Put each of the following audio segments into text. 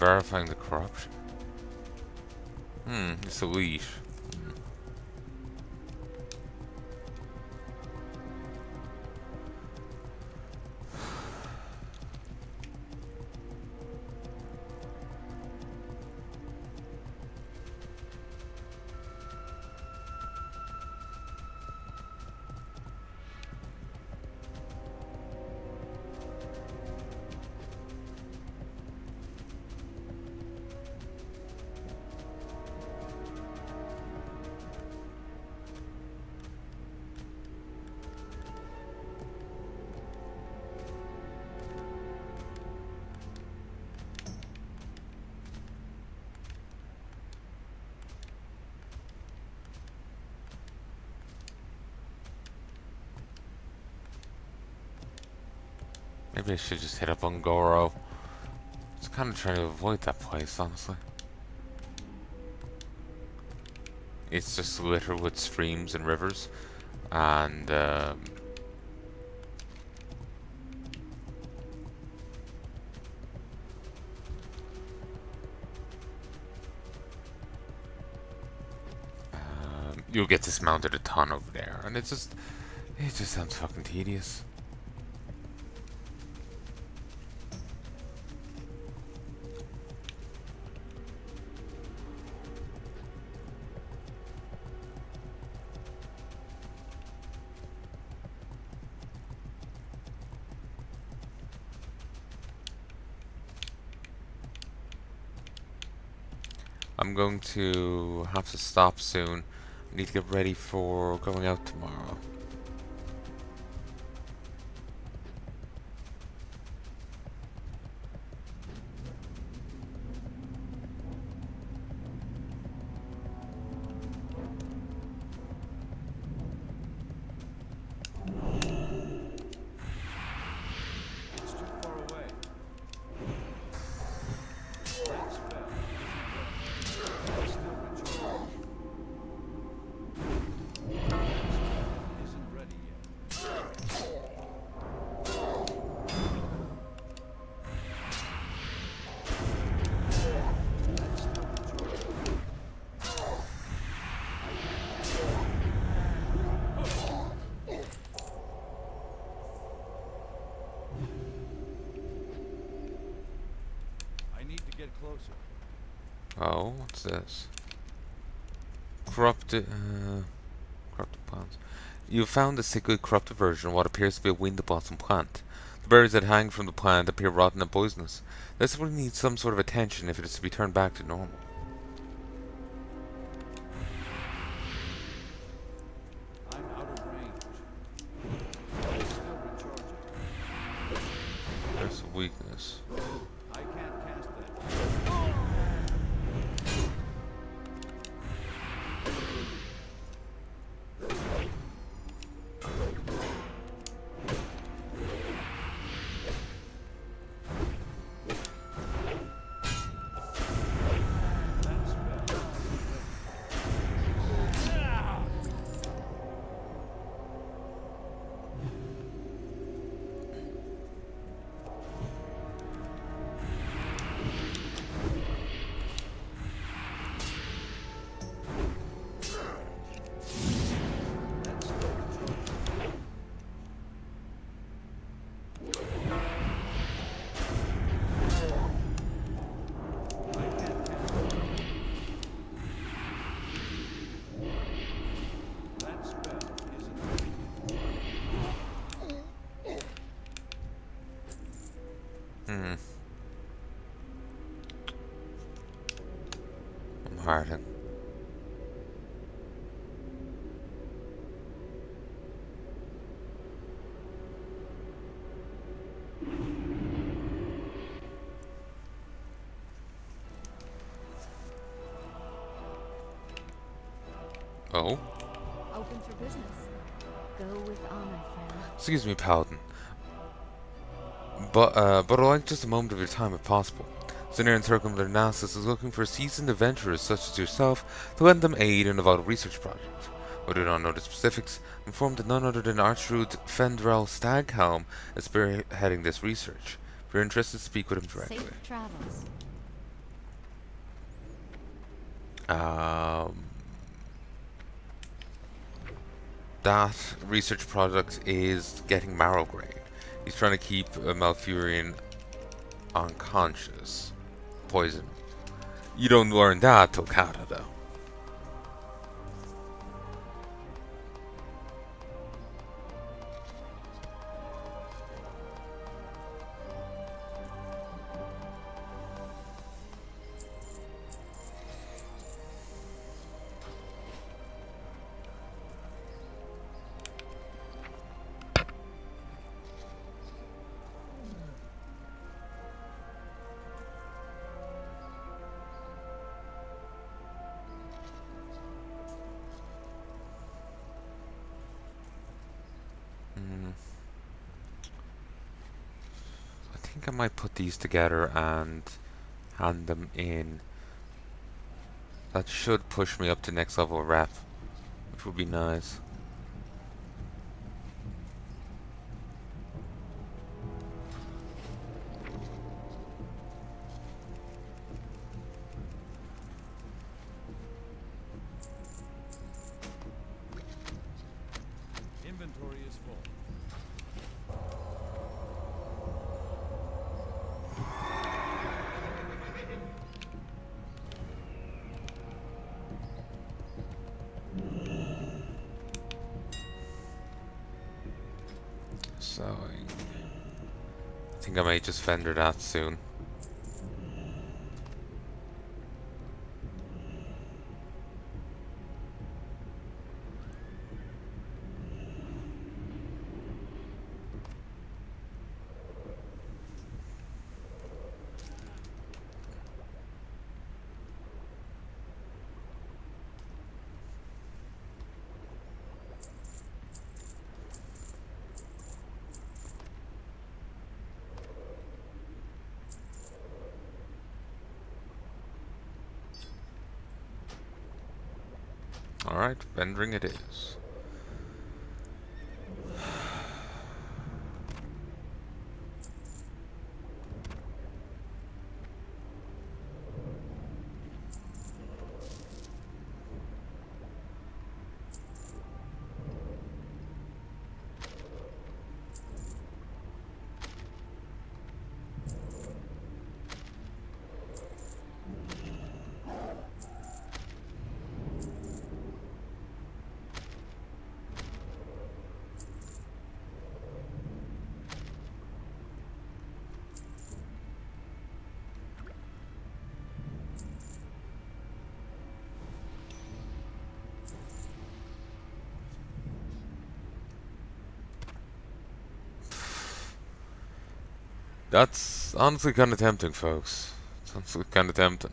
verifying the corruption. It's elite. Maybe I should just hit up on Goro. I was kind of trying to avoid that place, honestly. It's just littered with streams and rivers, and you'll get dismounted a ton over there, and it just sounds fucking tedious. I'm going to have to stop soon. I need to get ready for going out tomorrow. Oh, what's this? Corrupted plants. You have found a sickly corrupted version of what appears to be a wind blossom plant. The berries that hang from the plant appear rotten and poisonous. This will need some sort of attention if it is to be turned back to normal. I'm out of range. Still recharging. There's a weakness. I can't cast that. I'm hurting. Oh? Open for business. Go with honor, friend. Excuse me, Paladin. But I'd like just a moment of your time if possible. Zinir and Circum Analysis is looking for seasoned adventurers such as yourself to lend them aid in a vital research project. We do not know the specifics. I'm informed that none other than Archroot Fendrel Staghelm is spearheading this research. If you're interested, speak with him directly. Safe travels. Um, that research project is getting marrow grain. He's trying to keep Malfurion unconscious. Poison. You don't learn that till Canada. I think I might put these together and hand them in. That should push me up to next level rep, which would be nice. Inventory is full. So I think I might just fender that soon. Alright, vending it is. That's honestly kind of tempting, folks. It's honestly kind of tempting.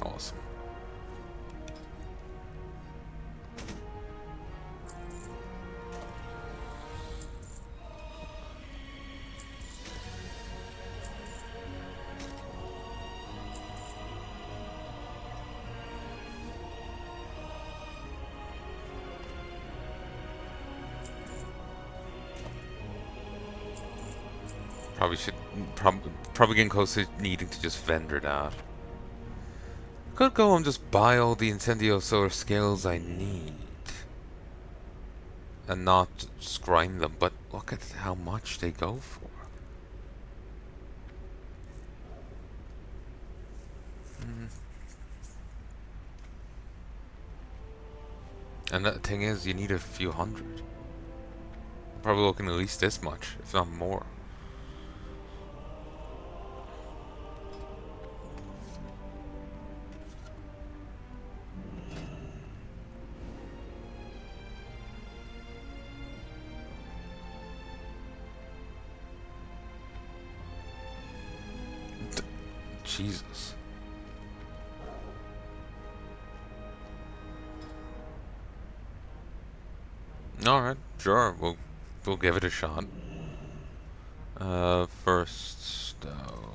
Awesome. Probably should, probably getting close to needing to just vendor that. Could go and just buy all the Incendio Solar skills I need. And not just grind them, but look at how much they go for. And the thing is, you need a few hundred. Probably looking at least this much, if not more. Jesus. Alright, sure, we'll give it a shot. First, though.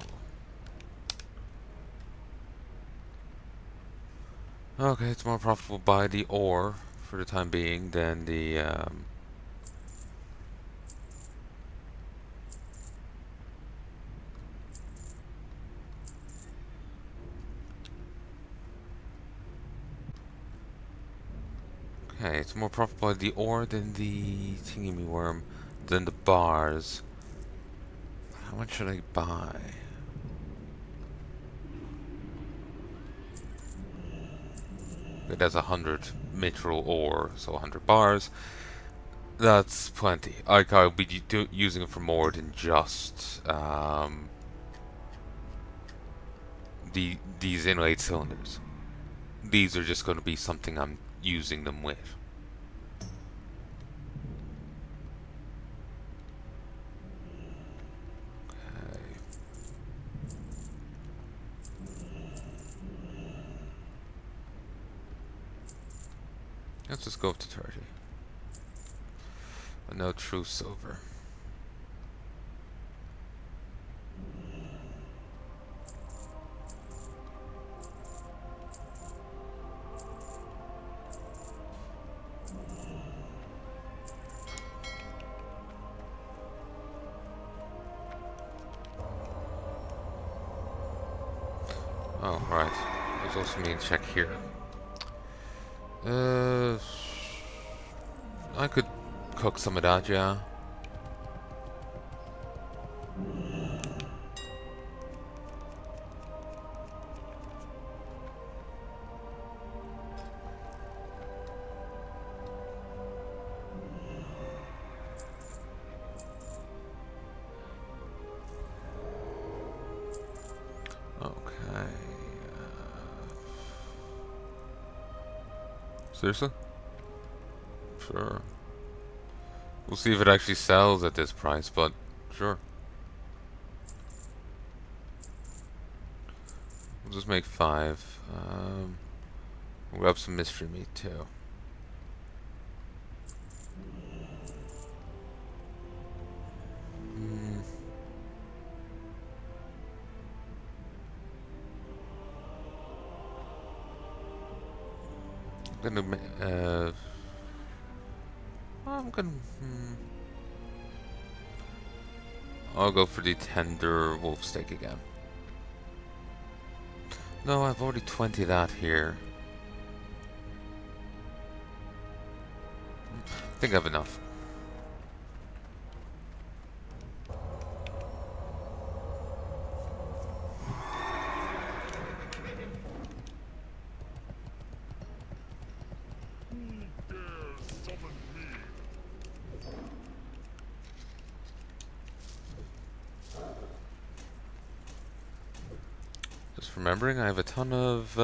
Okay, it's more profitable buy the ore for the time being than the okay, it's more profitable buy the ore than the thingy worm than the bars. How much should I buy? It has 100 mithril ore, so 100 bars. That's plenty. I'll be using it for more than just these inlaid cylinders. These are just going to be something I'm using them with. Okay. Let's just go up to 30. But no true silver. Oh, right. There's also me in check here. I could cook some of that, yeah. Okay. Seriously? Sure. We'll see if it actually sells at this price, but sure. We'll just make 5. We'll grab some mystery meat too. Hmm. I'm gonna. I'll go for the tender wolf steak again. No, I've already 20 that here. I think I have enough. Just remembering, I have a ton of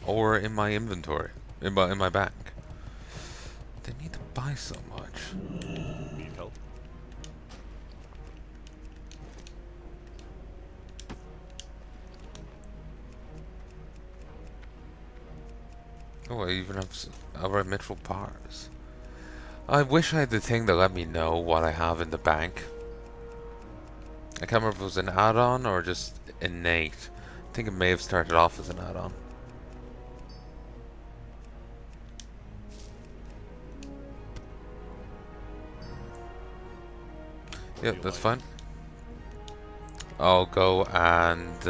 ore in my inventory, in my bank. They need to buy so much. Need help? Oh, I even have outright mithril bars. I wish I had the thing that let me know what I have in the bank. I can't remember if it was an add-on or just innate. I think it may have started off as an add-on. Yep, that's fine. I'll go and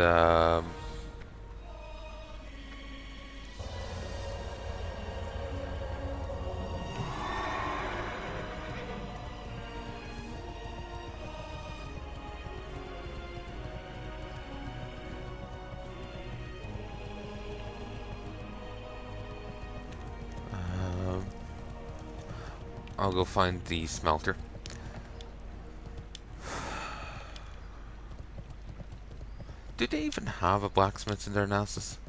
I'll go find the smelter. Do they even have a blacksmith in their analysis?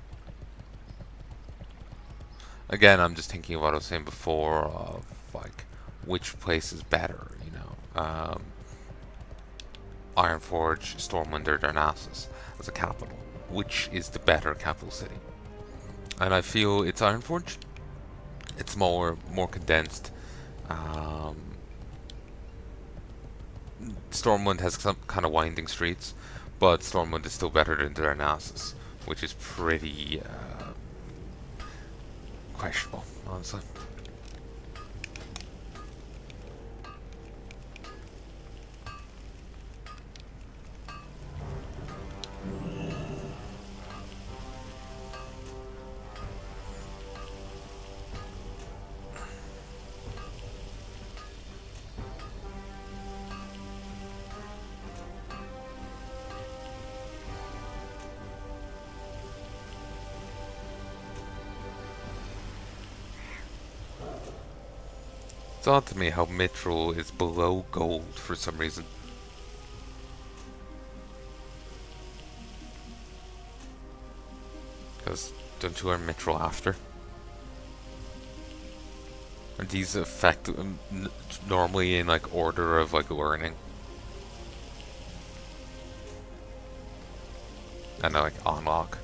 Again, I'm just thinking of what I was saying before of like which place is better, you know. Ironforge, Stormwind, or Darnassus as a capital. Which is the better capital city? And I feel it's Ironforge. It's more condensed. Um, Stormwind has some kind of winding streets, but Stormwind is still better than Darnassus, which is pretty questionable, honestly. It's odd to me how Mithril is below gold for some reason. Because don't you earn Mithril after? Are these affect normally in like order of like learning? And like unlock.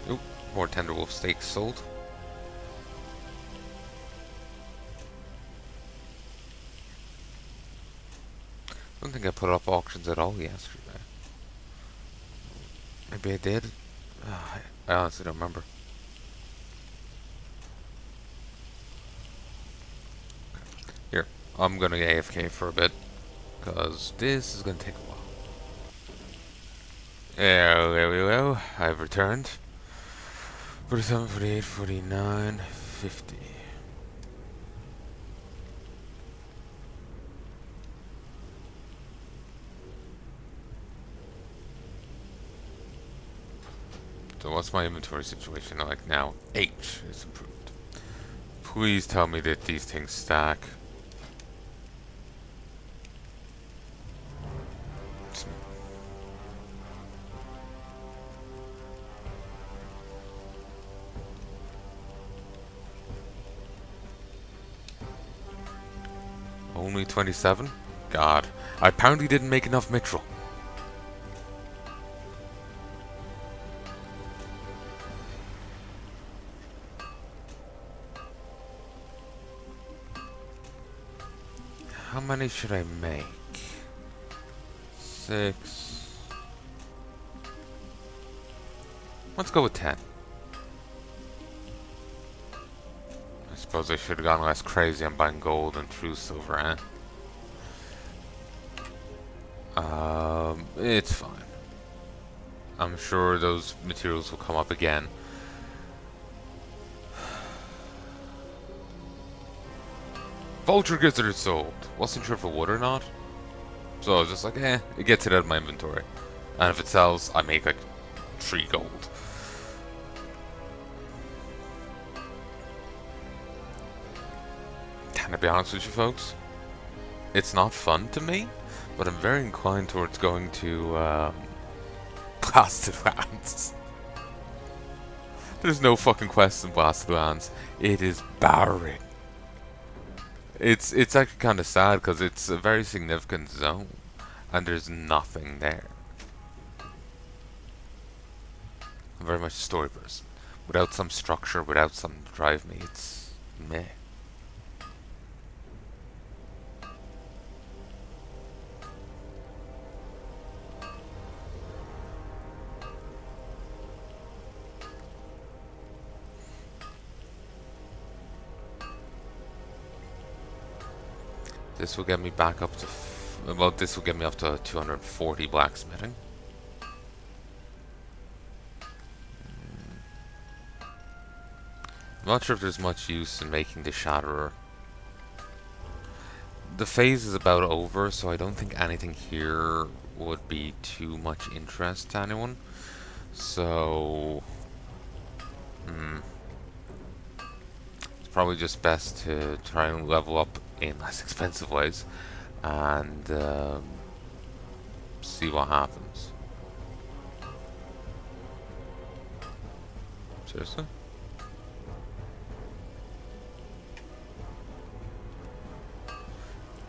Oop, more Tenderwolf steaks sold. I don't think I put up auctions at all yesterday. Maybe I did. I honestly don't remember. Here, I'm gonna AFK for a bit, because this is gonna take a while. There we go. I've returned. 47, 48, 49, 50. So what's my inventory situation like now? H is improved. Please tell me that these things stack. Only 27? God, I apparently didn't make enough Mithril. How many should I make? 6. Let's go with 10. I suppose I should have gone less crazy on buying gold and true silver, eh? It's fine. I'm sure those materials will come up again. Vulture Gizzard sold. Wasn't sure if it would or not. So I was just like, it gets it out of my inventory. And if it sells, I make like 3 gold. Can I be honest with you folks? It's not fun to me, but I'm very inclined towards going to Blasted Lands. There's no fucking quests in Blasted Lands. It is barren. It's actually kind of sad because it's a very significant zone, and there's nothing there. I'm very much a story person. Without some structure, without something to drive me, it's meh. This will get me back up to, well, this will get me up to 240 blacksmithing. I'm not sure if there's much use in making the Shatterer. the phase is about over, so I don't think anything here would be too much interest to anyone. So, it's probably just best to try and level up in less expensive ways and see what happens. Seriously?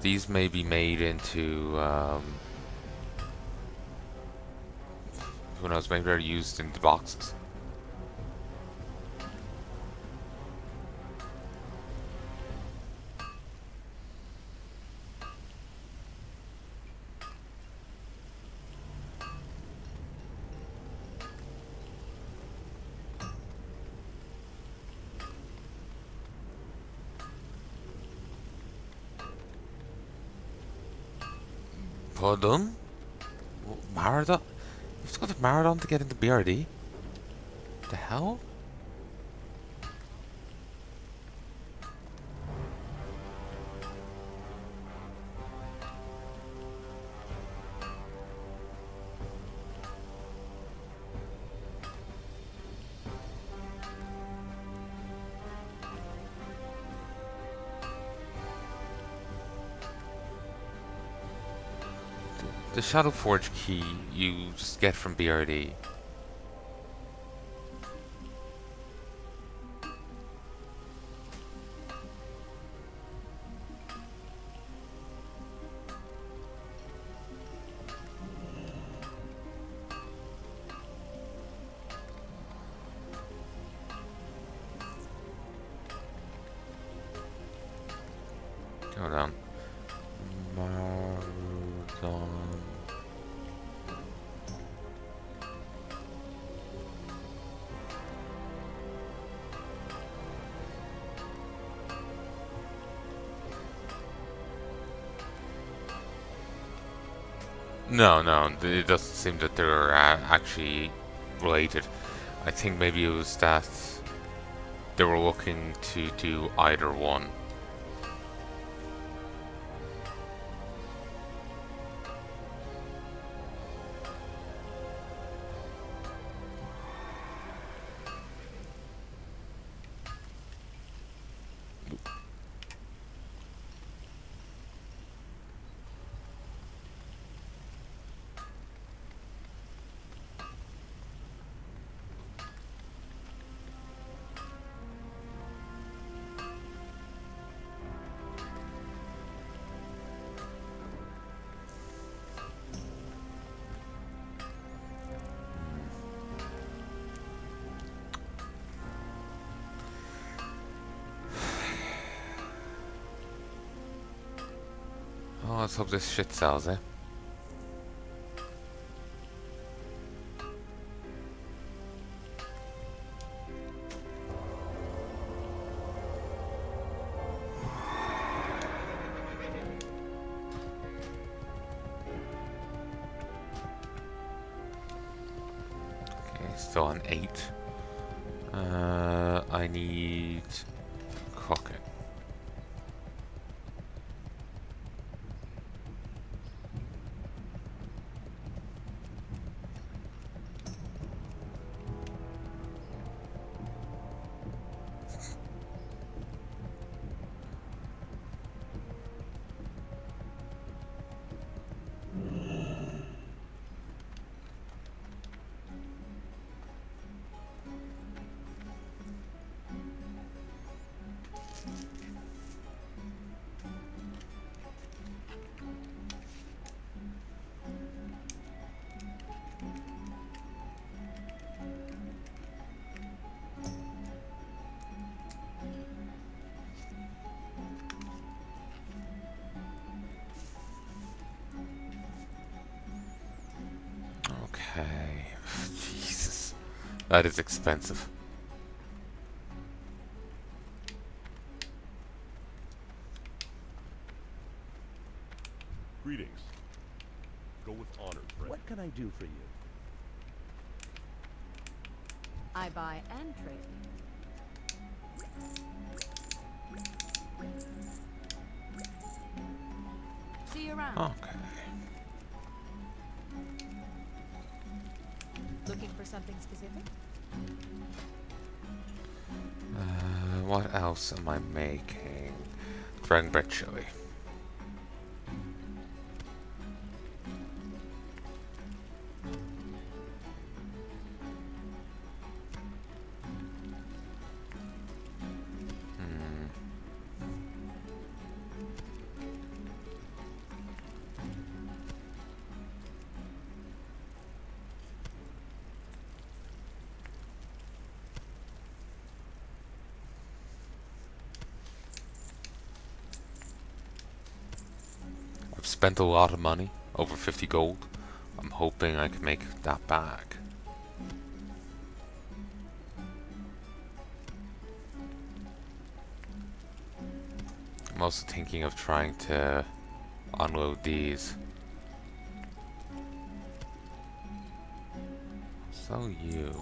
These may be made into, who knows, maybe they're used in the boxes. Pardon? Marathon? You have to go to Marathon to get into BRD? The hell? The Shadow Forge key you just get from BRD. Go down. Marathon. No, no, it doesn't seem that they're actually related. I think maybe it was that they were looking to do either one. Oh, let's hope this shit sells, eh? Okay, still on 8. I need cooking. Okay. Jesus. That is expensive. Greetings. Go with honor, friend. What can I do for you? I buy and trade. See you around. Okay. Looking for something specific? What else am I making? Dragon bread chili. I've spent a lot of money, over 50 gold. I'm hoping I can make that back. I'm also thinking of trying to unload these. So you.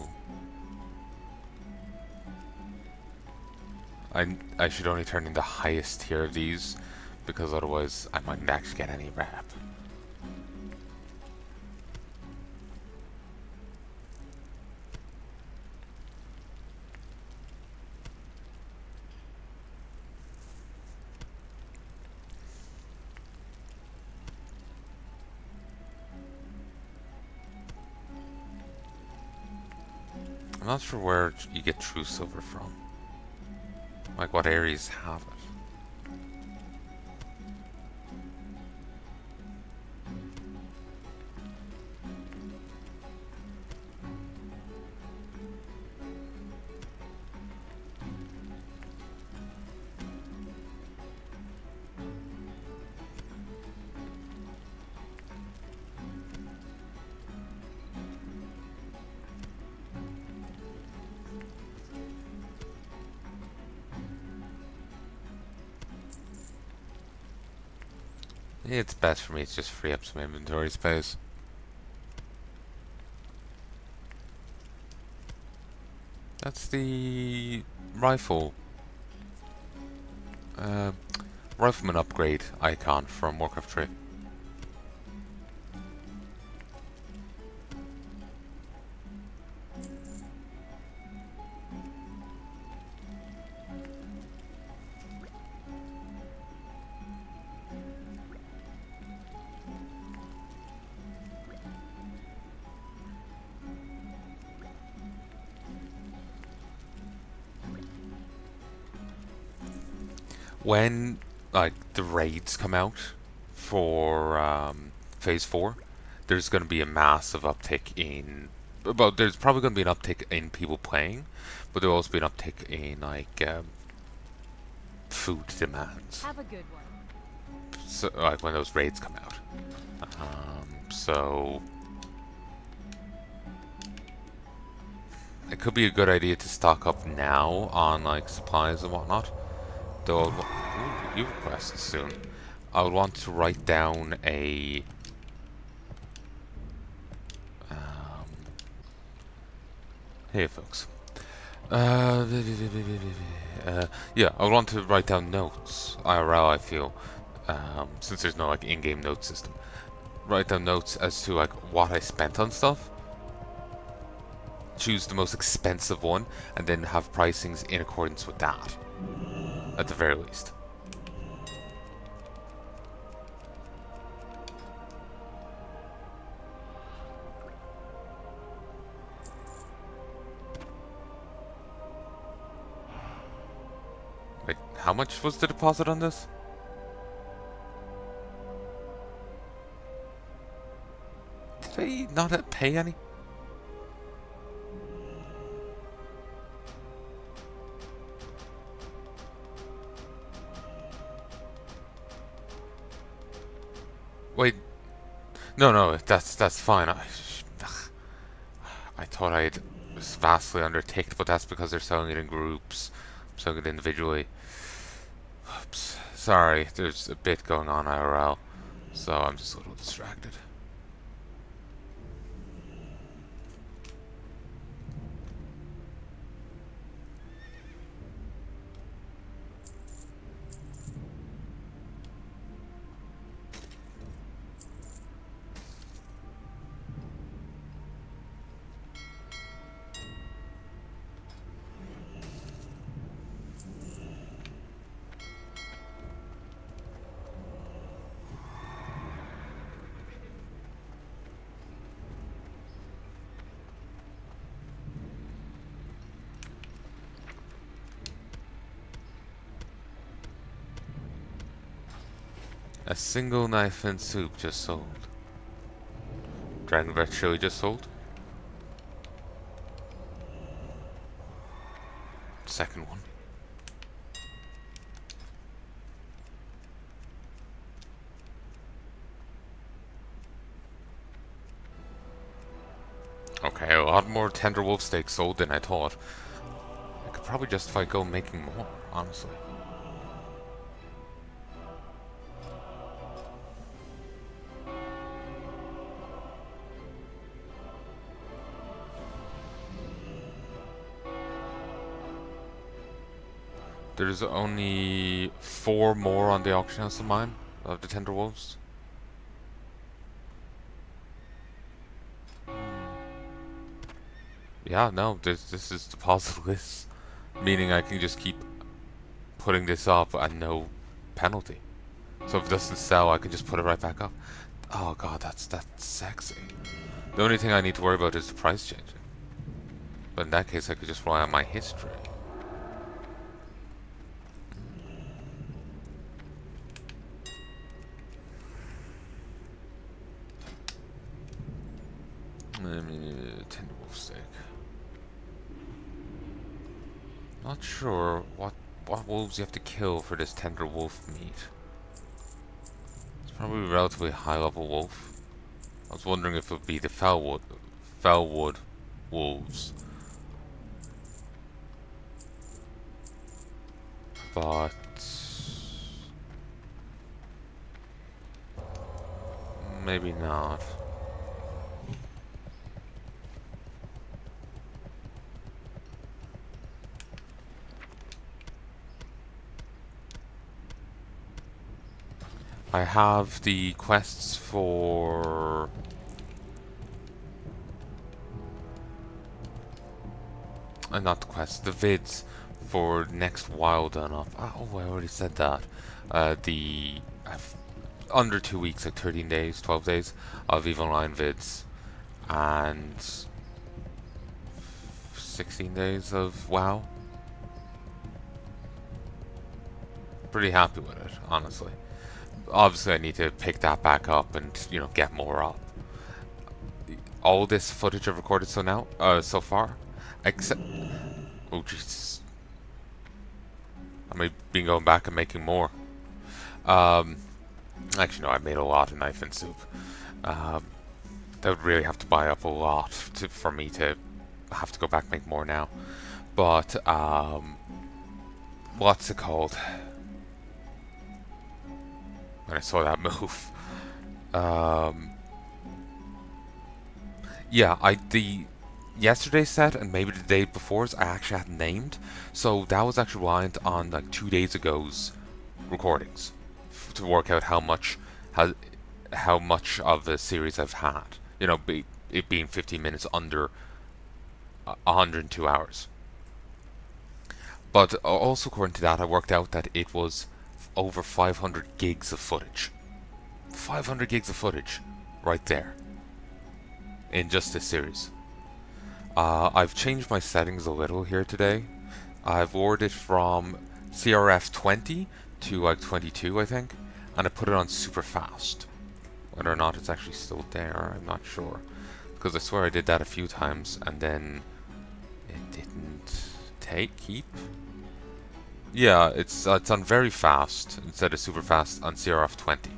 I should only turn in the highest tier of these, because otherwise I mightn't actually get any rep. I'm not sure where you get true silver from. Like what areas have it. It's best for me to just free up some inventory space. That's the rifle. Uh, Rifleman upgrade icon from Warcraft 3. When like the raids come out for Phase 4, there's going to be a massive uptick in. Well, there's probably going to be an uptick in people playing, but there'll also be an uptick in like food demands. Have a good one. So like when those raids come out. So it could be a good idea to stock up now on like supplies and whatnot. Though, you requested soon. I would want to write down a hey folks. Yeah, I would want to write down notes IRL. I feel since there's no like in-game note system, write down notes as to like what I spent on stuff. Choose the most expensive one, and then have pricings in accordance with that. At the very least. Like, how much was the deposit on this? Did I not pay any? Wait, no, that's fine. I thought I'd was vastly underticked, but that's because they're selling it in groups. I'm selling it individually. Oops. Sorry, there's a bit going on IRL, so I'm just a little distracted. A single knife and soup just sold. Dragon breath chili just sold. Second one. Okay, a lot more tender wolf steaks sold than I thought. I could probably justify go making more, honestly. There's only 4 more on the auction house of mine, of the tender wolves. Yeah, no, this is the positive list. Meaning I can just keep putting this up at no penalty. So if it doesn't sell, I can just put it right back up. Oh god, that's sexy. The only thing I need to worry about is the price changing. But in that case, I could just rely on my history. Tender wolf steak. Not sure what wolves you have to kill for this tender wolf meat. It's probably a relatively high level wolf. I was wondering if it would be the Felwood wolves. But maybe not. I have the quests for not the quests, the vids for next WoW done up. Oh, I already said that. The under 2 weeks, like 13 days, 12 days of EVE Online vids, and 16 days of WoW. Pretty happy with it, honestly. Obviously, I need to pick that back up and get more up. All this footage I've recorded so far, except oh Jesus, I may be going back and making more. Actually, no, I made a lot of knife and soup. That would really have to buy up a lot for me to have to go back and make more now. But what's it called? When I saw that move, yeah, the yesterday's set and maybe the day before's I actually hadn't named, so that was actually reliant on like 2 days ago's recordings to work out how much of the series I've had. It being 15 minutes under 102 hours. But also according to that, I worked out that it was over 500 gigs of footage. 500 gigs of footage right there in just this series. I've changed my settings a little here today. I've lowered it from CRF 20 to like 22, I think, and I put it on super fast. Whether or not it's actually still there, I'm not sure, because I swear I did that a few times and then it didn't keep. Yeah, it's on very fast instead of super fast on CRF 20.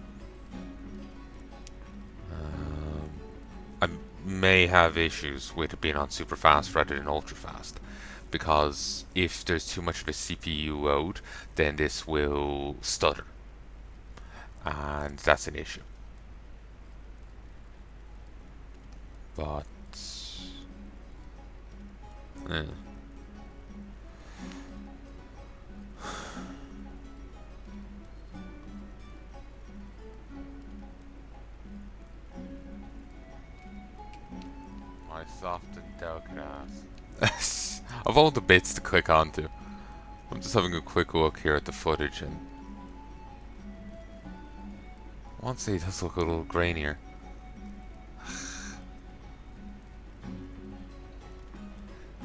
I may have issues with it being on super fast rather than ultra fast, because if there's too much of a CPU load, then this will stutter, and that's an issue. But my soft and delicate ass. Of all the bits to click onto, I'm just having a quick look here at the footage, and I want to say it does look a little grainier.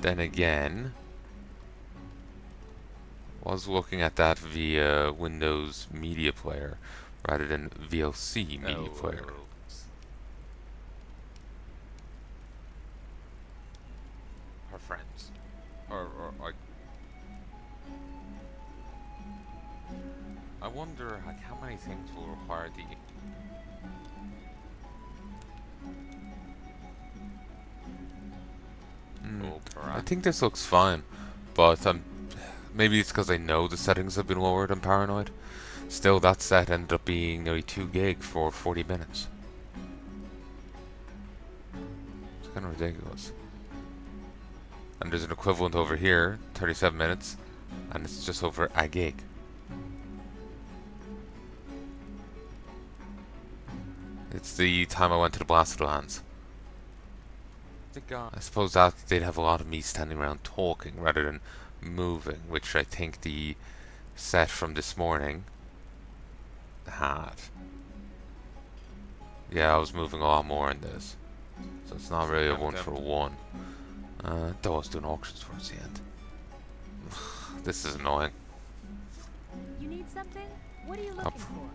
Then again, was looking at that via Windows Media Player, rather than VLC media player. Her friends. Or like, I wonder like how many things will require the I think this looks fine, but maybe it's because I know the settings have been lowered on Paranoid. Still, that set ended up being nearly 2 gig for 40 minutes. It's kind of ridiculous. And there's an equivalent over here, 37 minutes, and it's just over a gig. It's the time I went to the Blasted Lands. I suppose that they'd have a lot of me standing around talking rather than moving, which I think the set from this morning had. Yeah, I was moving a lot more in this. So it's not really a one for one. Though I was doing auctions towards the end. This is annoying. You need something? What are you looking for?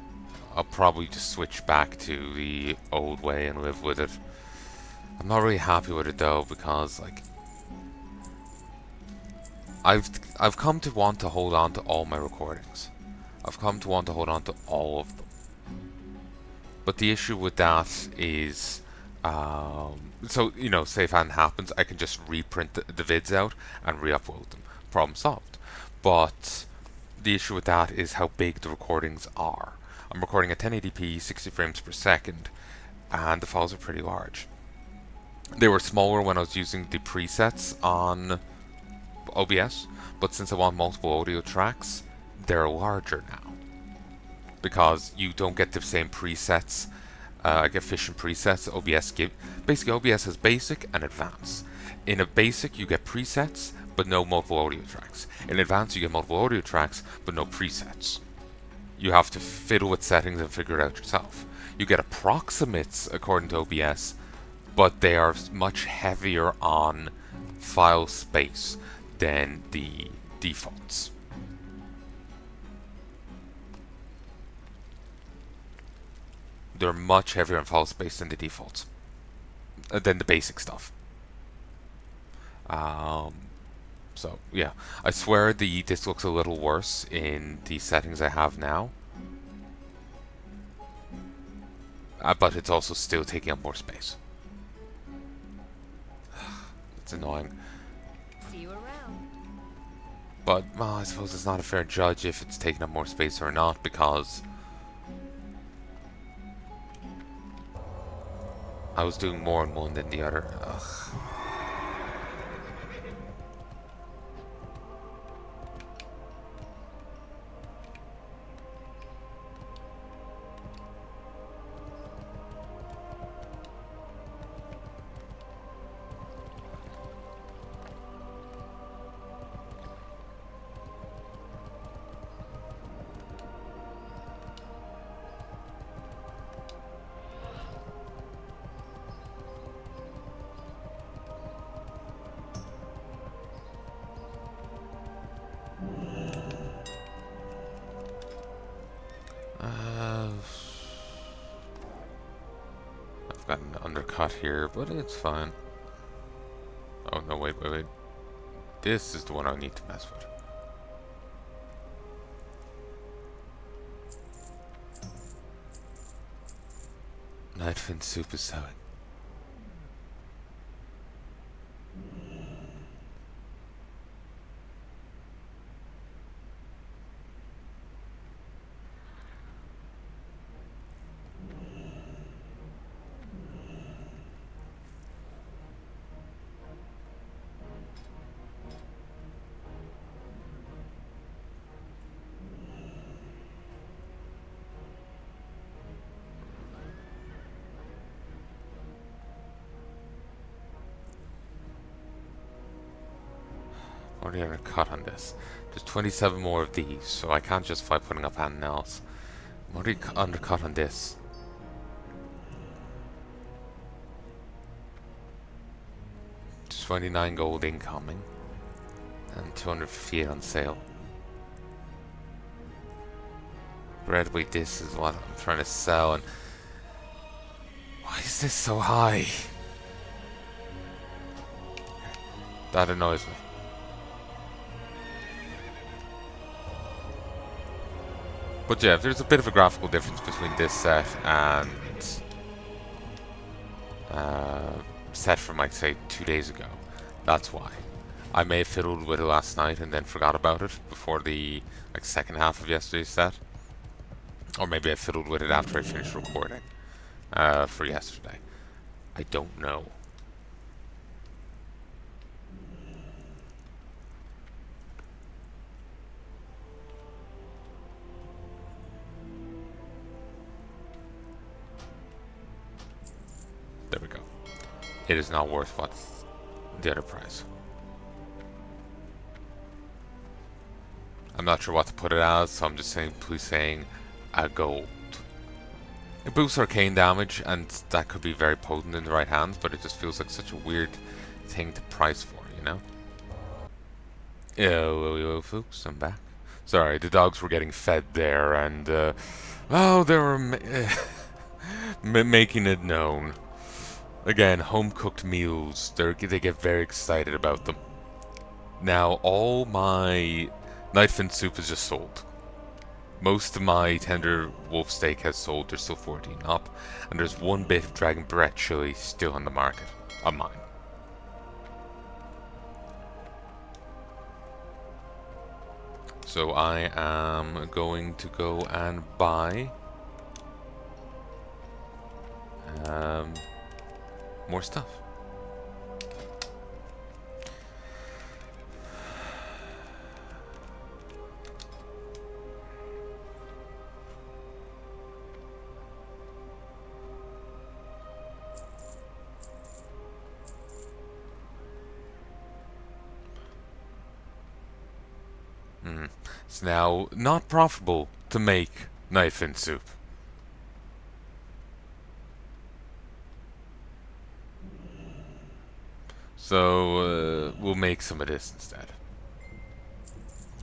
I'll probably just switch back to the old way and live with it. I'm not really happy with it though, because like I've come to want to hold on to all my recordings. I've come to want to hold on to all of them. But the issue with that is, so you know, say if anything happens, I can just reprint the vids out and re-upload them. Problem solved. But the issue with that is how big the recordings are. I'm recording at 1080p, 60 frames per second, and the files are pretty large. They were smaller when I was using the presets on OBS, but since I want multiple audio tracks, they're larger now. Because you don't get the same presets, like efficient presets OBS give. Basically, OBS has basic and advanced. In a basic, you get presets, but no multiple audio tracks. In advanced, you get multiple audio tracks, but no presets. You have to fiddle with settings and figure it out yourself. You get approximates according to OBS, but they are much heavier on file space than the defaults. They're much heavier on file space than the defaults, than the basic stuff. So yeah, I swear this looks a little worse in the settings I have now, but it's also still taking up more space. It's annoying. See you around. But well, I suppose it's not a fair judge if it's taking up more space or not, because I was doing more in one than the other. Ugh. I've got an undercut here, but it's fine. Oh no, wait. This is the one I need to mess with. Nightfin soup is selling. Already had a cut on this. There's 27 more of these, so I can't justify putting up anything else. I'm already undercut on this. Just 29 gold incoming, and 258 on sale. Regrettably, this is what I'm trying to sell, and why is this so high? That annoys me. But yeah, there's a bit of a graphical difference between this set and set from like say 2 days ago. That's why. I may have fiddled with it last night and then forgot about it before the like second half of yesterday's set. Or maybe I fiddled with it after I finished recording for yesterday. I don't know. There we go. It is not worth what the other price. I'm not sure what to put it as, so I'm just simply saying a gold. It boosts arcane damage, and that could be very potent in the right hands, but it just feels like such a weird thing to price for, you know? Hello, folks, I'm back. Sorry, the dogs were getting fed there, and, oh, they were making it known. Again, home-cooked meals, they get very excited about them. Now, all my Nightfin soup is just sold. Most of my tender wolf steak has sold, there's still 14 up, and there's one bit of dragon bread chili still on the market, of mine. So I am going to go and buy more stuff. It's now not profitable to make Nightfin soup. So we'll make some of this instead.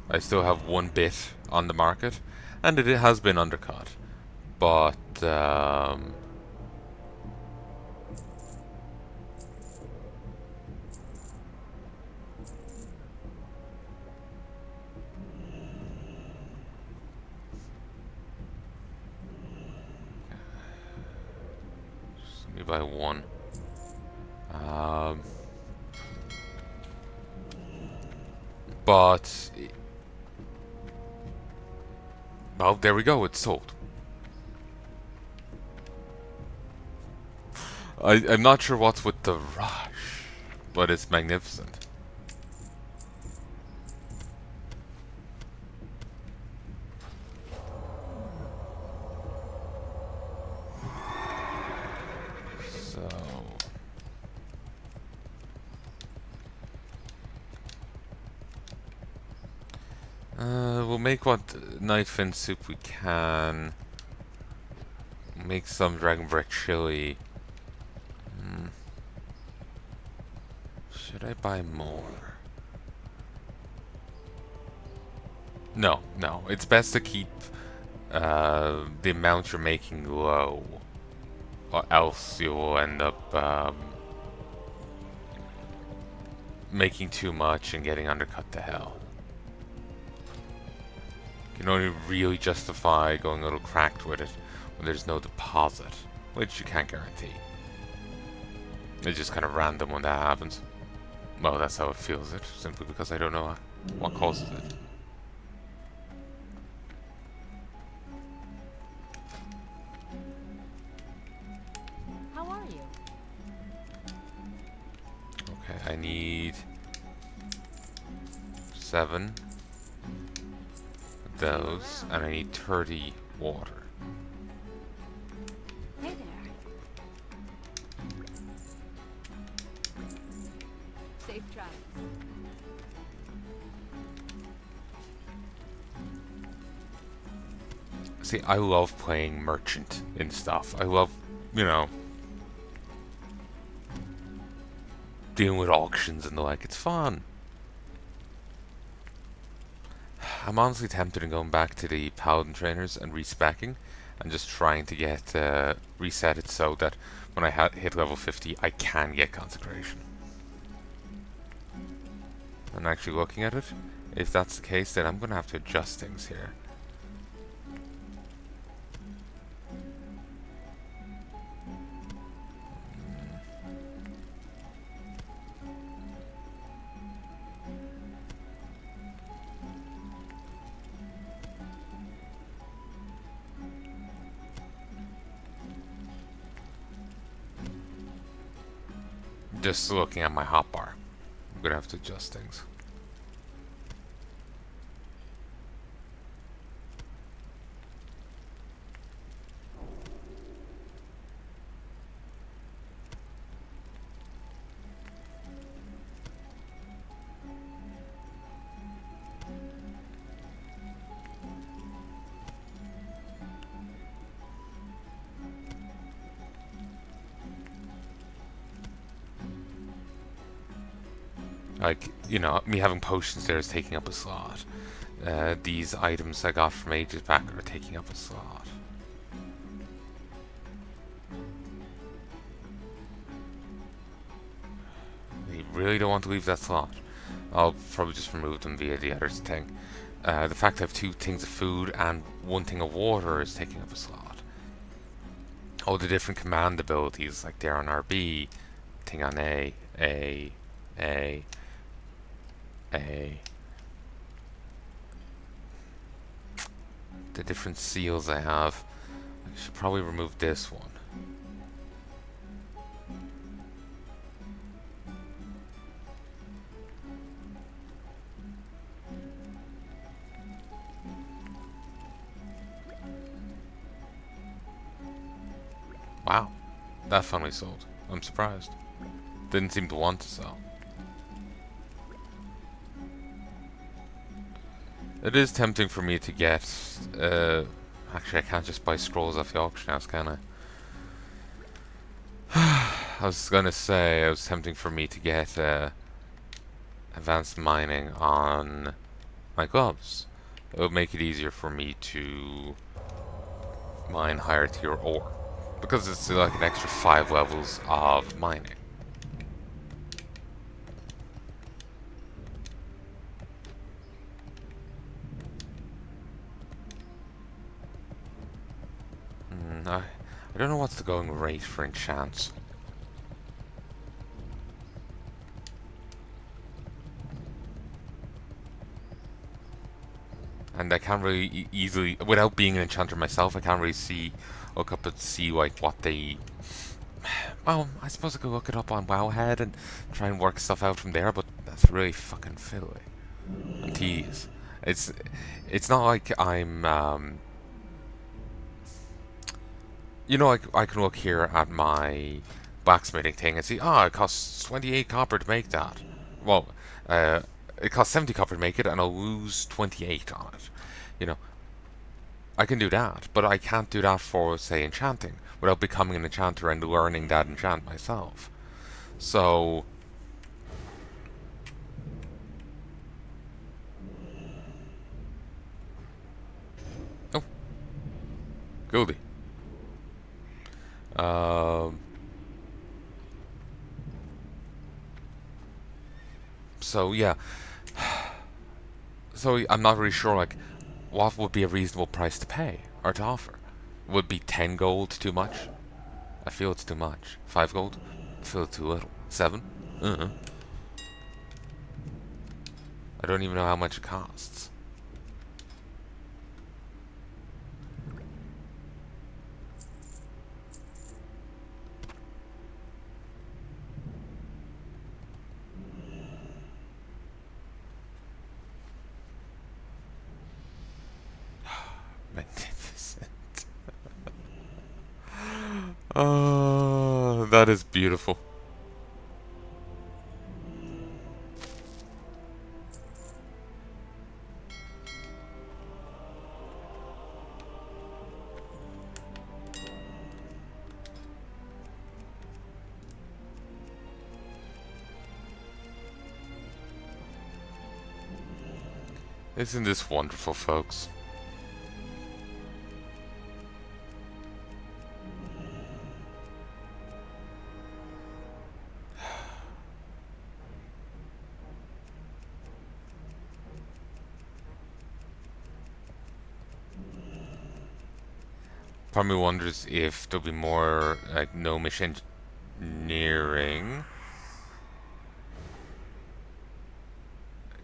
I still have one bit on the market, and it has been undercut, but just let me buy one. But well, there we go. It's sold. I'm not sure what's with the rush, but it's magnificent. So we'll make what Nightfin soup we can. Make some dragon bread chili. Should I buy more? No, no. It's best to keep the amount you're making low, or else you'll end up making too much and getting undercut to hell. You can only really justify going a little cracked with it when there's no deposit, which you can't guarantee. It's just kind of random when that happens. Well, that's how it feels, simply because I don't know what causes it. How are you? Okay, I need 7 of those, and I need 30 water. Hey there. Safe travels. See, I love playing merchant and stuff. I love, you know, dealing with auctions and the like. It's fun. I'm honestly tempted in going back to the paladin trainers and respecking and just trying to get reset it so that when I hit level 50 I can get consecration. And actually looking at it, if that's the case, then I'm going to have to adjust things here. Just looking at my hotbar, I'm going to have to adjust things. Like, you know, me having potions there is taking up a slot. These items I got from ages back are taking up a slot. You really don't want to leave that slot. I'll probably just remove them via the other thing. The fact I have 2 things of food and 1 thing of water is taking up a slot. All the different command abilities, like there on RB, thing on A. The different seals I have. I should probably remove this one. Wow, that finally sold. I'm surprised. Didn't seem to want to sell. It is tempting for me to get... actually, I can't just buy scrolls off the auction house, can I? I was gonna say, it was tempting for me to get advanced mining on my gloves. It would make it easier for me to mine higher tier ore. Because it's like an extra 5 levels of mining. I don't know what's the going rate for enchants. And I can't really easily, without being an enchanter myself, I can't really look up and see like what they... Well, I suppose I could look it up on Wowhead and try and work stuff out from there, but that's really fucking fiddly and tedious. It's not like I'm you know, I can look here at my blacksmithing thing and see, it costs 28 copper to make that. Well, it costs 70 copper to make it, and I'll lose 28 on it. You know, I can do that, but I can't do that for, say, enchanting, without becoming an enchanter and learning that enchant myself. So... Oh. Goldie. So yeah, so I'm not really sure like what would be a reasonable price to pay or to offer. Would be 10 gold too much? I feel it's too much. 5 gold? I feel it's too little. 7? I don't even know how much it costs. Magnificent. Oh, that is beautiful. Isn't this wonderful, folks? Part of me wonders if there'll be more like gnomish engineering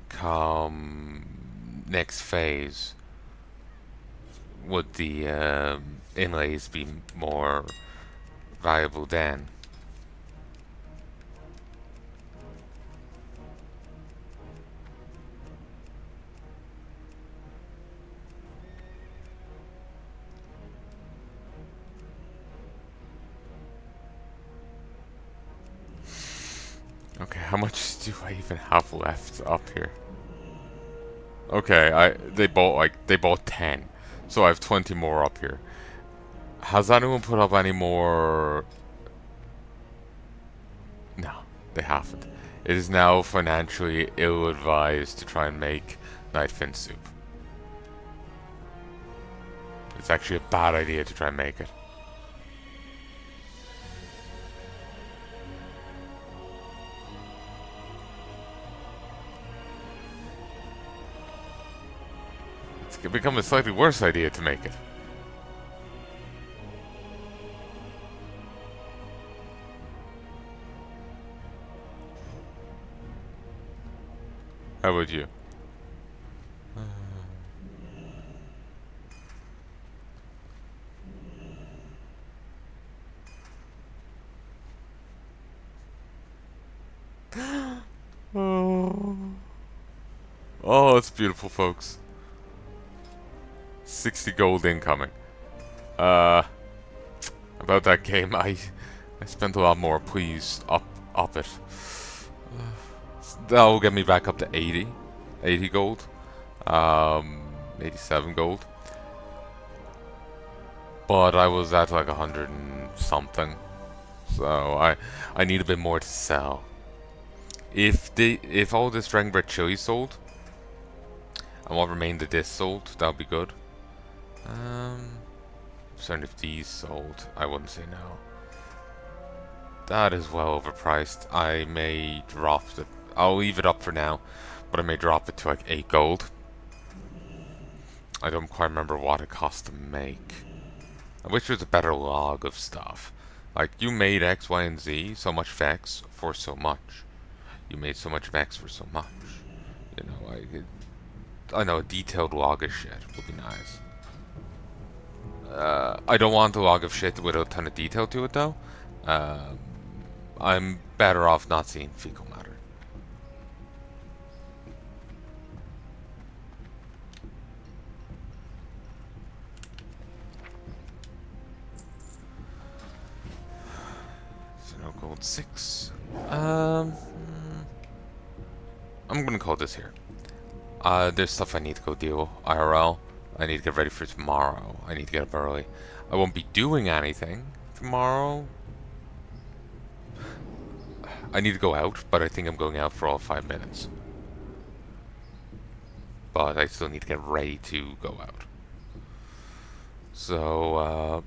come next phase. Would the inlays be more valuable then? Okay, how much do I even have left up here? Okay, they bought 10. So I have 20 more up here. Has anyone put up any more? No, they haven't. It is now financially ill-advised to try and make nightfin soup. It's actually a bad idea to try and make it. It's become a slightly worse idea to make it. How about you? Oh. Oh, it's beautiful, folks. 60 gold incoming. About that game, I spent a lot more. Please up it. That will get me back up to 80 gold, 87 gold. But I was at like 100 and something, so I need a bit more to sell. If all this Dragon Bread chili sold, and what remained of this sold, that would be good. Certainly if these sold, I wouldn't say no. That is well overpriced. I may drop it. I'll leave it up for now, but I may drop it to like 8 gold. I don't quite remember what it cost to make. I wish there was a better log of stuff. Like, you made X, Y, and Z, so much Vex for so much. You made so much Vex for so much. You know, I know a detailed log of shit would be nice. I don't want a log of shit with a ton of detail to it, though. I'm better off not seeing fecal matter. So no gold 6. I'm gonna call this here. There's stuff I need to go deal IRL. I need to get ready for tomorrow. I need to get up early. I won't be doing anything tomorrow. I need to go out, but I think I'm going out for all 5 minutes. But I still need to get ready to go out. So,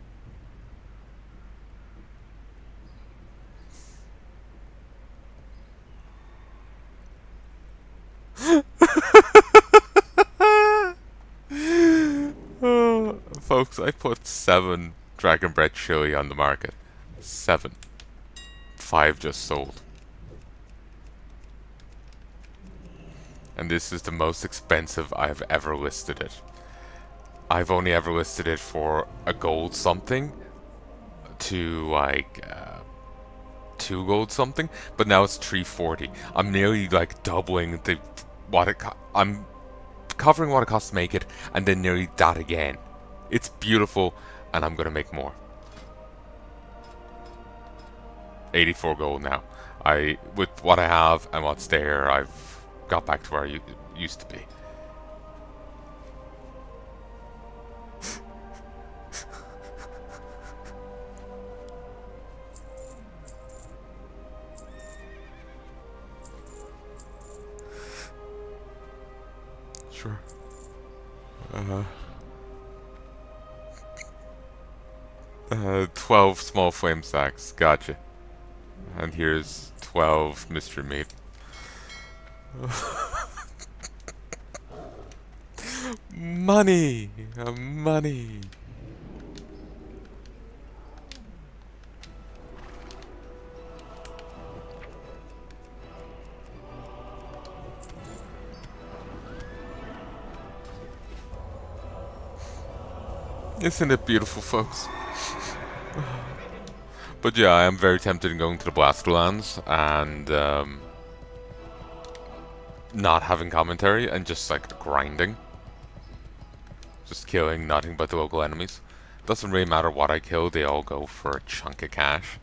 folks, I put 7 Dragon Bread chili on the market. 7. 5 just sold. And this is the most expensive I've ever listed it. I've only ever listed it for a gold something to like 2 gold something, but now it's 340. I'm nearly like doubling I'm covering what it costs to make it, and then nearly that again. It's beautiful, and I'm gonna make more. 84 gold now. With what I have and what's there, I've got back to where I used to be. Sure. Uh, 12 small flame sacks. Gotcha. And here's 12 mystery meat. Money! Money! Isn't it beautiful, folks? But yeah, I am very tempted in going to the Blasterlands and not having commentary and just like grinding. Just killing nothing but the local enemies. Doesn't really matter what I kill, they all go for a chunk of cash.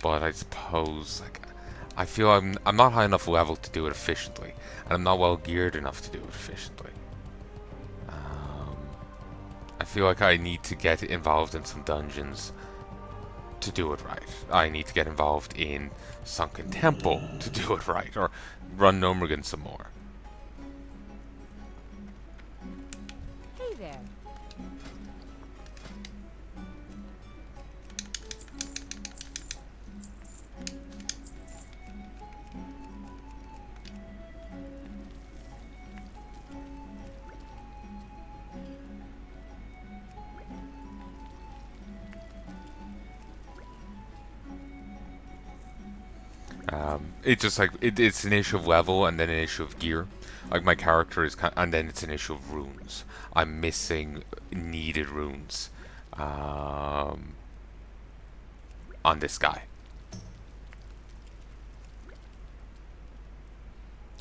But I suppose like I feel I'm not high enough level to do it efficiently, and I'm not well geared enough to do it efficiently. I feel like I need to get involved in some dungeons to do it right. I need to get involved in Sunken Temple to do it right, or run Nomergan some more. Hey there. It's just like it's an issue of level and then an issue of gear. Like my character is and then it's an issue of runes. I'm missing needed runes on this guy.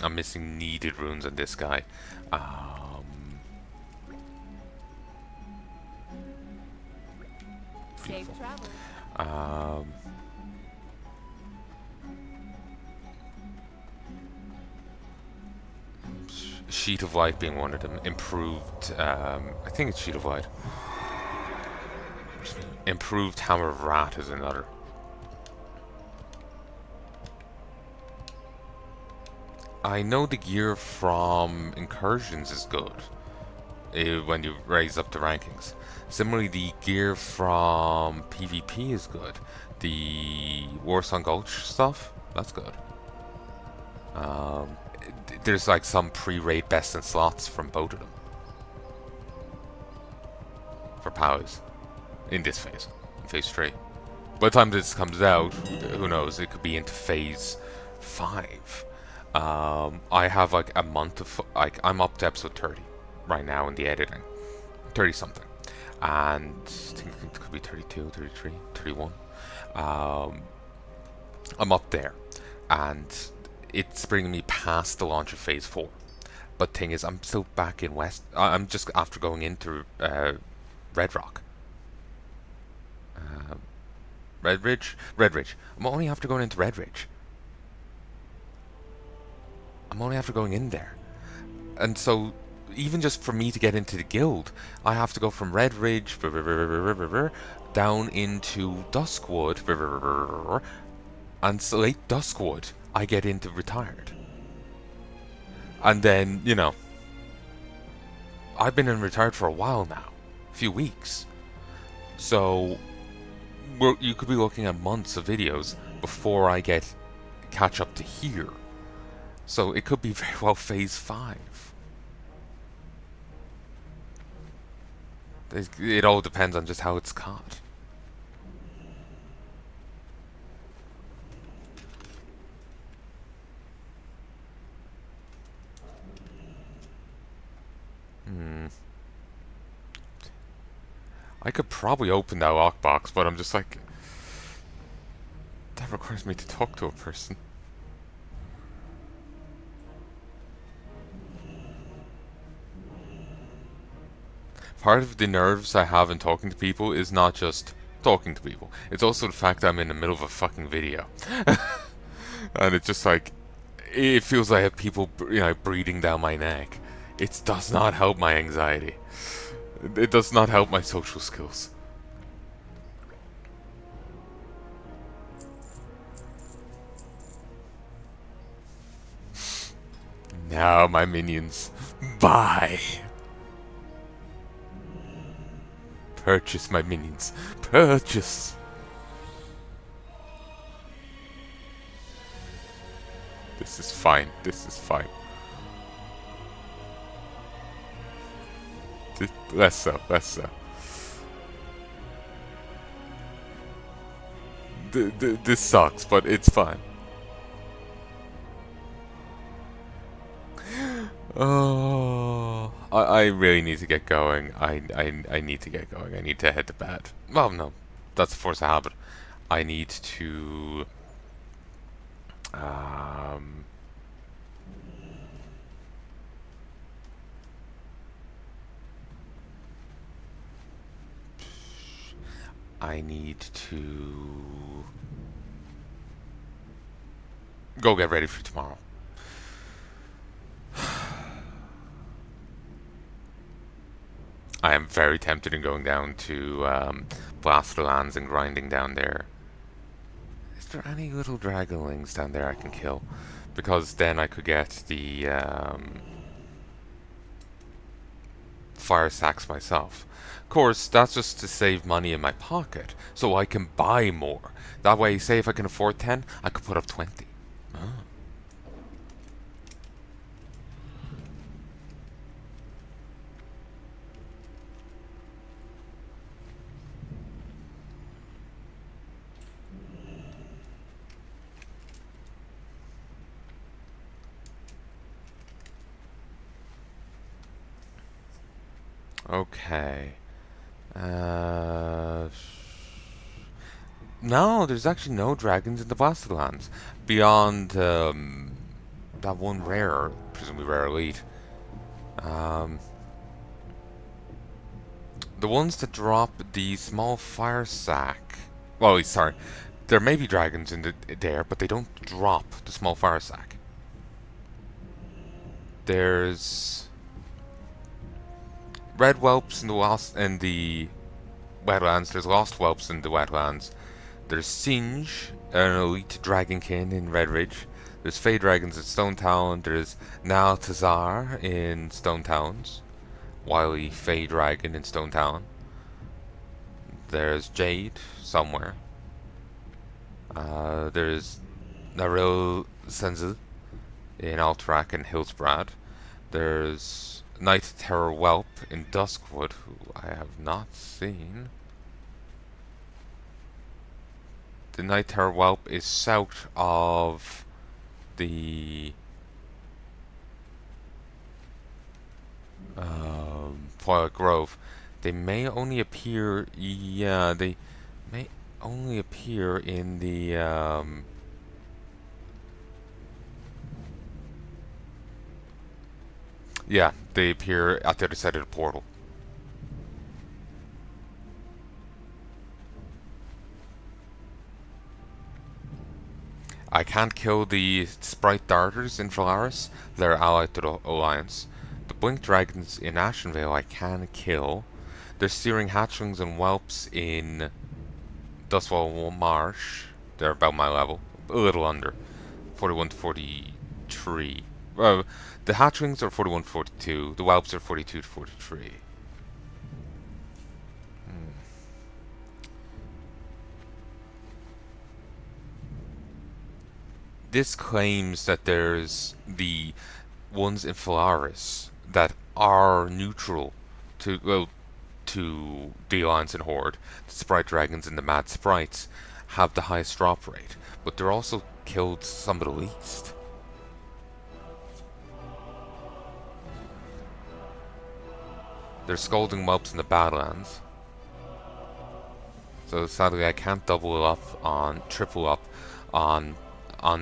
I'm missing needed runes on this guy. Safe travel. Sheet of Light being one of them. Improved, I think it's Sheet of Light. Improved Hammer of Rat is another. I know the gear from Incursions is good when you raise up the rankings. Similarly, the gear from PvP is good. The Warsong Gulch stuff, that's good. There's like some pre-raid best in slots from both of them for powers in this phase, in phase 3. By the time this comes out, who knows, it could be into phase 5. I have like a month of, like, I'm up to episode 30 right now in the editing. 30 something. And I think it could be 32, 33, 31. I'm up there. And it's bringing me past the launch of phase 4. But thing is, I'm still back in West. I'm just after going into Red Rock. Red Ridge? Red Ridge. I'm only after going into Red Ridge. I'm only after going in there. And so, even just for me to get into the guild, I have to go from Red Ridge down into Duskwood, and so late Duskwood, I get into Retired. And then, you know, I've been in Retired for a while now, a few weeks. So, you could be looking at months of videos before I catch up to here. So it could be very well phase 5. It all depends on just how it's caught. I could probably open that lockbox, but I'm just like, that requires me to talk to a person. Part of the nerves I have in talking to people is not just talking to people. It's also the fact that I'm in the middle of a fucking video. And it's just like, it feels like I have people, you know, breathing down my neck. It does not help my anxiety. It does not help my social skills. now, my minions. Buy. Purchase, my minions. Purchase. This is fine. This is fine. Less so. Less so. This sucks, but it's fine. Oh, I really need to get going. I need to get going. I need to head to bed. Well, no, that's a force of habit. I need to um I need to go get ready for tomorrow. I am very tempted in going down to Lands and grinding down there. Is there any little dragonlings down there I can kill? Because then I could get the fire sacks myself. Of course, that's just to save money in my pocket, so I can buy more. That way, say if I can afford 10, I could put up 20. Oh. Okay. No, there's actually no dragons in the Lands beyond that one rare, presumably rare elite. The ones that drop the small fire sack. Well, sorry, there may be dragons in there, but they don't drop the small fire sack. There's red whelps in the wetlands. There's lost whelps in the wetlands. There's Singe, an elite dragonkin in Red Ridge. There's Fey dragons at Stone Town. There's Naltazar in Stone Towns. Wily Fey dragon in Stone Town. There's Jade somewhere. There's Naril Senzel in Alterac and Hillsbrad. There's Night Terror Whelp in Duskwood, who I have not seen. The Night Terror Whelp is south of the Twilight Grove. They may only appear, yeah, they may only appear in the yeah, they appear at the other side of the portal. I can't kill the Sprite Darters in Valaris. They're allied to the Alliance. The Blink Dragons in Ashenvale I can kill. There's Searing Hatchlings and Whelps in Dustwall Marsh. They're about my level. A little under. 41 to 43. Well, the Hatchlings are 41 to 42. The Whelps are 42 to 43. This claims that there's the ones in Valaris that are neutral to, well, to the Alliance and Horde. The Sprite Dragons and the Mad Sprites have the highest drop rate, but they're also killed some of the least. There's Scolding Whelps in the Badlands. So sadly I can't double up on, triple up on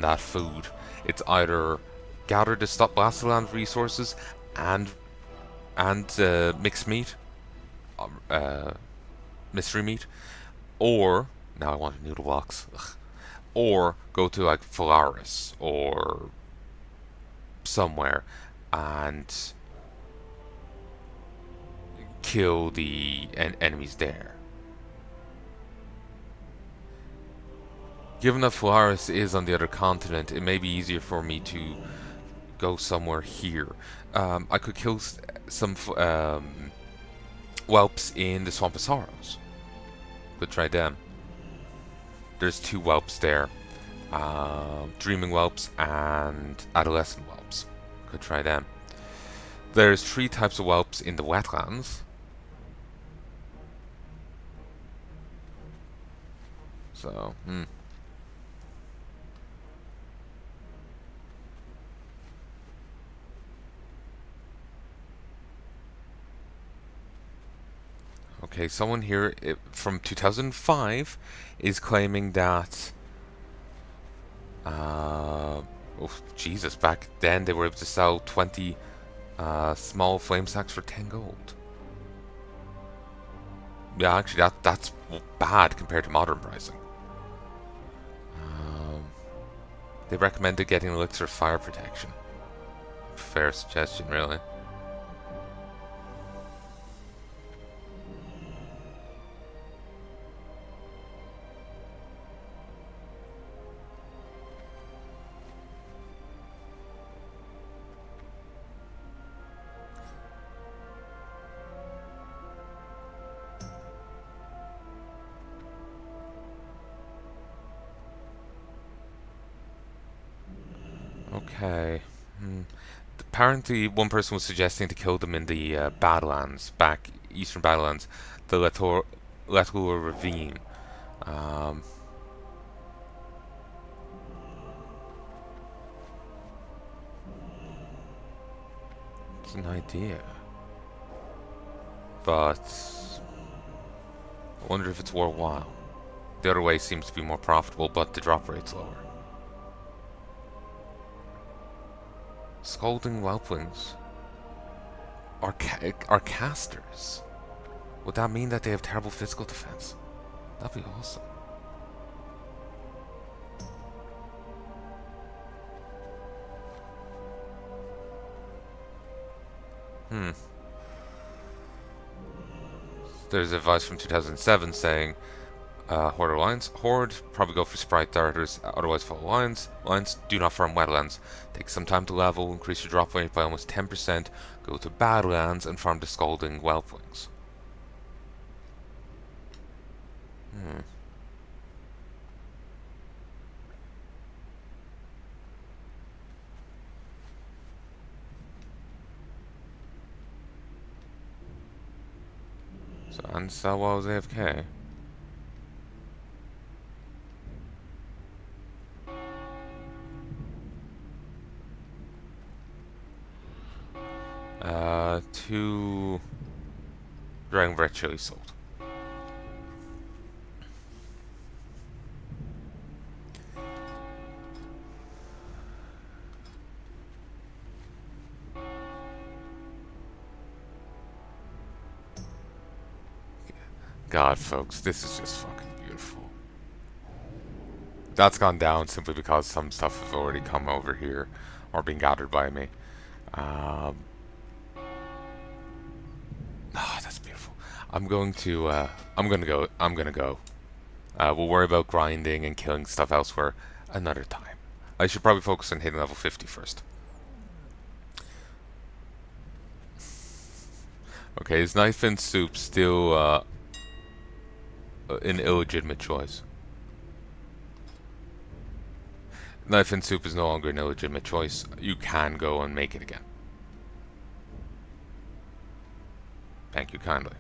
that food. It's either gather the stop Blastoland resources and mixed meat, mystery meat, or now I want a noodle box. Ugh. Or go to like Valaris or somewhere and kill the enemies there. Given that Valaris is on the other continent, it may be easier for me to go somewhere here. I could kill some whelps in the Swamp of Sorrows. Could try them. There's 2 whelps there. Dreaming whelps and adolescent whelps. Could try them. There's 3 types of whelps in the wetlands. So, Okay, someone here from 2005 is claiming that oh Jesus, back then they were able to sell 20 small flame sacks for 10 gold. Yeah, actually that's bad compared to modern pricing. They recommended getting elixir of fire protection. Fair suggestion, really. Okay. Apparently, one person was suggesting to kill them in the Badlands, back eastern Badlands, the Latour Ravine. Um, it's an idea, but I wonder if it's worthwhile. The other way seems to be more profitable, but the drop rate's lower. Scalding whelplings are casters. Would that mean that they have terrible physical defense? That'd be awesome. There's advice from 2007 saying, Horde Alliance. Horde, probably go for Sprite Darters, otherwise follow Lines. Lines, do not farm Wetlands. Take some time to level, increase your drop rate by almost 10%, go to Badlands and farm the Scalding Whelplings. So, and sell while I was AFK. Two Dragon Breath Chili sold. God, folks, this is just fucking beautiful. That's gone down simply because some stuff has already come over here or been gathered by me. Oh, that's beautiful. I'm gonna go. We'll worry about grinding and killing stuff elsewhere another time. I should probably focus on hitting level 50 first. Okay, is knife and soup still an illegitimate choice? Knife and soup is no longer an illegitimate choice. You can go and make it again. Thank you kindly.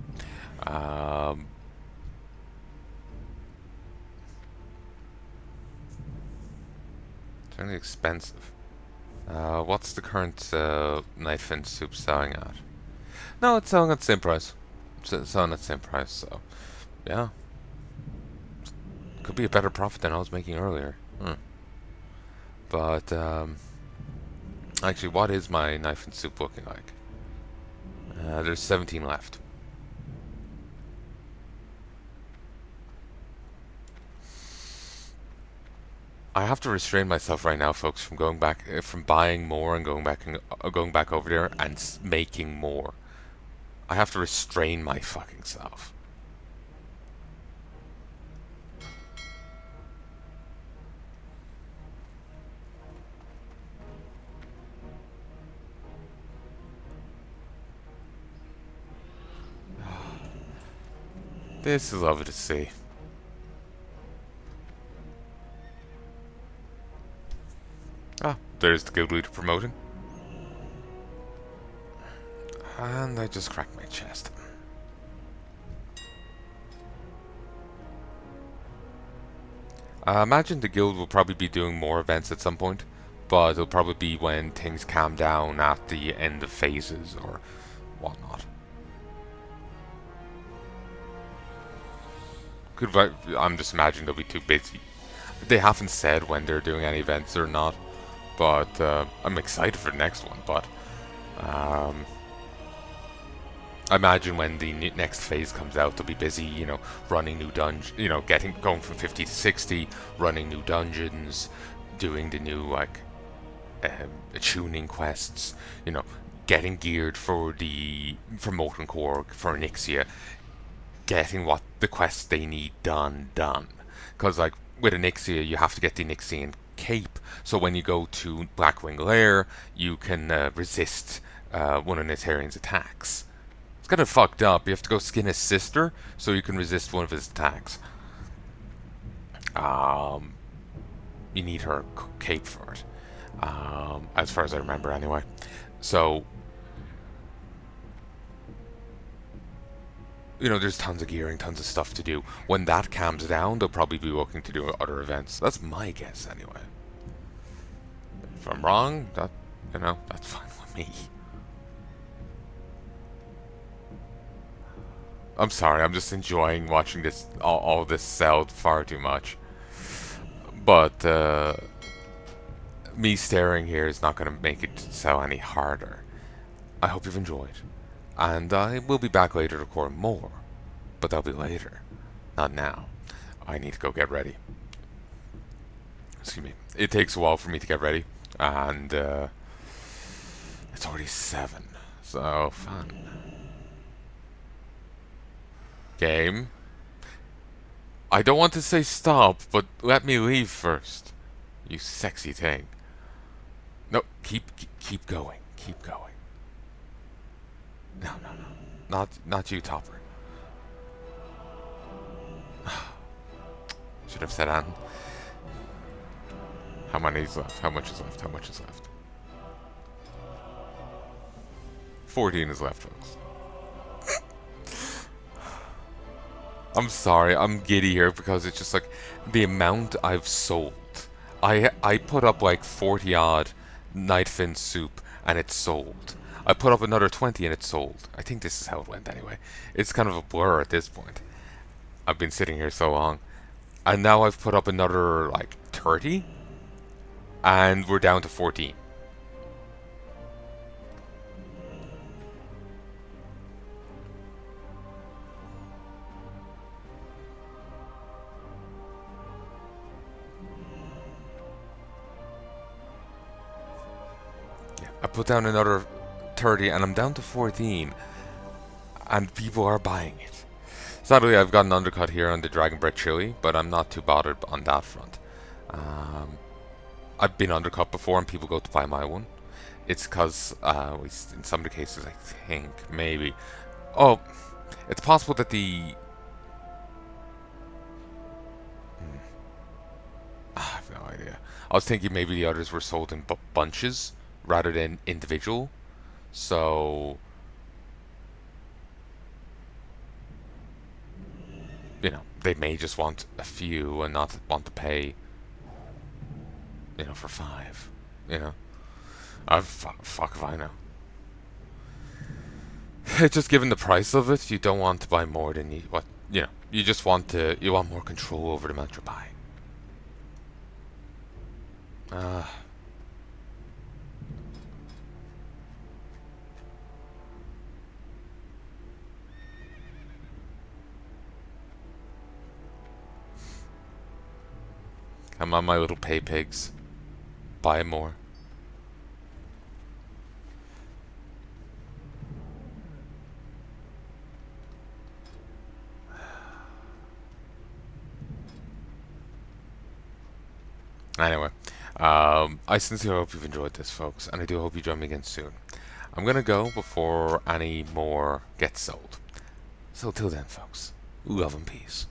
It's really expensive. What's the current knife and soup selling at? No, it's selling at the same price. It's selling at the same price, so yeah. Could be a better profit than I was making earlier. But actually, what is my knife and soup looking like? There's 17 left. I have to restrain myself right now, folks, from going back, from buying more and going back over there and making more. I have to restrain my fucking self. This is lovely to see. Ah, there's the guild leader promoting. And I just cracked my chest. I imagine the guild will probably be doing more events at some point, but it'll probably be when things calm down at the end of phases or whatnot. I'm just imagining they'll be too busy. They haven't said when they're doing any events or not, but I'm excited for the next one. But I imagine when the next phase comes out, they'll be busy, running new dungeons, going from 50 to 60, running new dungeons, doing the new tuning quests, getting geared for Molten Core, for Onyxia, getting what the quests they need done. Because with Onyxia, you have to get the Onyxian cape, so when you go to Blackwing Lair, you can resist one of Netarian's attacks. It's kind of fucked up. You have to go skin his sister so you can resist one of his attacks. You need her cape for it, as far as I remember, anyway. So, there's tons of gearing, tons of stuff to do. When that calms down, they'll probably be looking to do other events. That's my guess, anyway. If I'm wrong, that's fine with me. I'm sorry, I'm just enjoying watching this all this sell far too much. But me staring here is not going to make it sell any harder. I hope you've enjoyed. And I will be back later to record more. But that'll be later. Not now. I need to go get ready. Excuse me. It takes a while for me to get ready. And it's already 7. So, fun. Game. I don't want to say stop, but let me leave first. You sexy thing. No, keep going. Keep going. No. Not you, Topper. Should have said Anne. How many is left? How much is left? How much is left? 14 is left, folks. I'm sorry, I'm giddy here because it's just like the amount I've sold. I put up like 40 odd Nightfin soup and it's sold. I put up another 20 and it's sold. I think this is how it went anyway. It's kind of a blur at this point. I've been sitting here so long. And now I've put up another like 30 and we're down to 14. I put down another 30 and I'm down to 14 and people are buying it. Sadly, I've got an undercut here on the Dragon Breath Chili, but I'm not too bothered on that front. I've been undercut before and people go to buy my one. It's because, in some of the cases, I think, maybe... Oh, it's possible that I have no idea. I was thinking maybe the others were sold in bunches rather than individual. So, they may just want a few and not want to pay, for 5. Fuck if I know. Just given the price of it, you don't want to buy more than you just want more control over the amount you're buying. Come on, my little pay pigs. Buy more. Anyway, I sincerely hope you've enjoyed this, folks, and I do hope you join me again soon. I'm gonna go before any more get sold. So till then, folks, Love and peace.